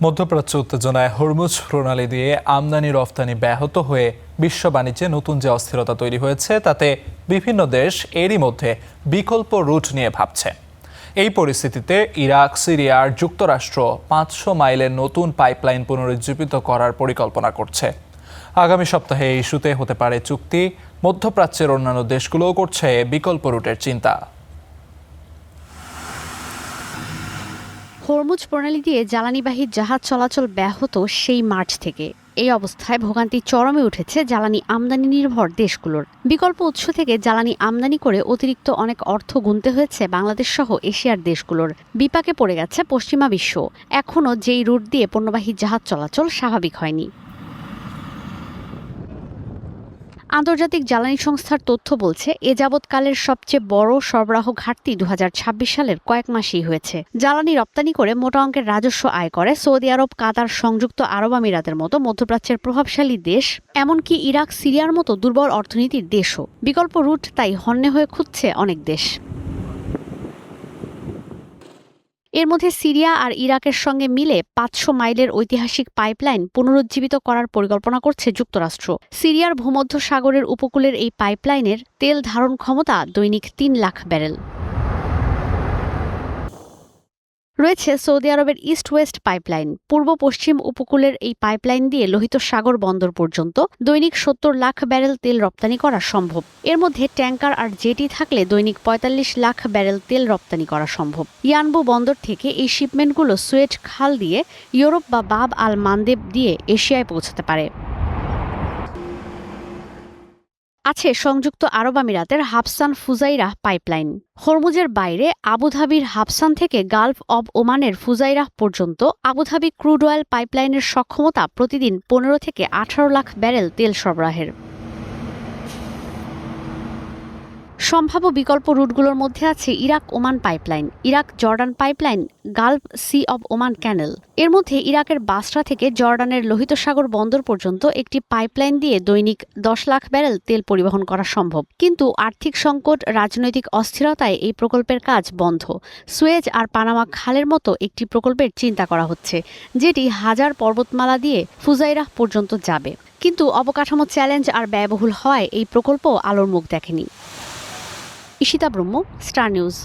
মধ্যপ্রাচ্য উত্তেজনায় হরমুজ প্রণালী দিয়ে আমদানি রফতানি ব্যাহত হয়ে বিশ্ব বাণিজ্যে নতুন যে অস্থিরতা তৈরি হয়েছে তাতে বিভিন্ন দেশ এরই মধ্যে বিকল্প রুট নিয়ে ভাবছে। এই পরিস্থিতিতে ইরাক, সিরিয়া আর যুক্তরাষ্ট্র 500 মাইলের নতুন পাইপলাইন পুনরুজ্জীবিত করার পরিকল্পনা করছে। আগামী সপ্তাহে এই ইস্যুতে হতে পারে চুক্তি। মধ্যপ্রাচ্যের অন্যান্য দেশগুলোও করছে বিকল্প রুটের চিন্তা। হরমুজ প্রণালী দিয়ে জ্বালানিবাহী জাহাজ চলাচল ব্যাহত সেই মার্চ থেকে। এই অবস্থায় ভোগান্তি চরমে উঠেছে জ্বালানি আমদানি নির্ভর দেশগুলোর। বিকল্প উৎস থেকে জ্বালানি আমদানি করে অতিরিক্ত অনেক অর্থ গুনতে হয়েছে বাংলাদেশ সহ এশিয়ার দেশগুলোর। বিপাকে পড়ে গেছে পশ্চিমা বিশ্ব। এখনও যেই রুট দিয়ে পণ্যবাহী জাহাজ চলাচল স্বাভাবিক হয়নি। আন্তর্জাতিক জ্বালানি সংস্থার তথ্য বলছে এ যাবৎকালের সবচেয়ে বড় সরবরাহ ঘাটতি 2026 সালের কয়েক মাসেই হয়েছে। জ্বালানি রপ্তানি করে মোটা অঙ্কের রাজস্ব আয় করে সৌদি আরব, কাতার, সংযুক্ত আরব আমিরাতের মতো মধ্যপ্রাচ্যের প্রভাবশালী দেশ, এমনকি ইরাক, সিরিয়ার মতো দুর্বল অর্থনীতির দেশও। বিকল্প রুট তাই হন্যে হয়ে খুঁজছে অনেক দেশ। এর মধ্যে সিরিয়া আর ইরাকের সঙ্গে মিলে 500 মাইলের ঐতিহাসিক পাইপলাইন পুনরুজ্জীবিত করার পরিকল্পনা করছে যুক্তরাষ্ট্র। সিরিয়ার ভূমধ্য সাগরের উপকূলের এই পাইপলাইনের তেল ধারণ ক্ষমতা দৈনিক 3 লাখ ব্যারেল। রয়েছে সৌদি আরবের ইস্ট ওয়েস্ট পাইপলাইন। পূর্ব পশ্চিম উপকূলের এই পাইপলাইন দিয়ে লোহিত সাগর বন্দর পর্যন্ত দৈনিক 70 লাখ ব্যারেল তেল রপ্তানি করা সম্ভব। এর মধ্যে ট্যাঙ্কার আর জেটি থাকলে দৈনিক 45 লাখ ব্যারেল তেল রপ্তানি করা সম্ভব। ইয়ানবু বন্দর থেকে এই শিপমেন্টগুলো সুয়েজ খাল দিয়ে ইউরোপ বা বাব আল মানদেব দিয়ে এশিয়ায় পৌঁছাতে পারে। আছে সংযুক্ত আরব আমিরাতের হাফসান ফুজাইরাহ পাইপলাইন। হরমুজের বাইরে আবুধাবির হাফসান থেকে গালফ অব ওমানের ফুজাইরাহ পর্যন্ত আবুধাবি ক্রুড অয়েল পাইপলাইনের সক্ষমতা প্রতিদিন 15 থেকে 18 লাখ ব্যারেল তেল সরবরাহের। সম্ভাব্য বিকল্প রুটগুলোর মধ্যে আছে Iraq Oman pipeline, Iraq Jordan pipeline, Gulf Sea of Oman canal. এর মধ্যে ইরাকের বাসরা থেকে জর্ডানের লোহিত সাগর বন্দর পর্যন্ত একটি পাইপলাইন দিয়ে দৈনিক 10 লাখ ব্যারেল তেল পরিবহন করা সম্ভব। কিন্তু আর্থিক সংকট, রাজনৈতিক অস্থিরতায় এই প্রকল্পের কাজ বন্ধ। সুয়েজ আর পানামা খালের মতো একটি প্রকল্পের চিন্তা করা হচ্ছে, যেটি হাজার পর্বতমালা দিয়ে ফুজাইরাহ পর্যন্ত যাবে। কিন্তু অবকাঠামো চ্যালেঞ্জ আর ব্যয়বহুল হওয়ায় এই প্রকল্প আলোর মুখ দেখেনি। ঈশিতা ব্রহ্ম, স্টার নিউজ।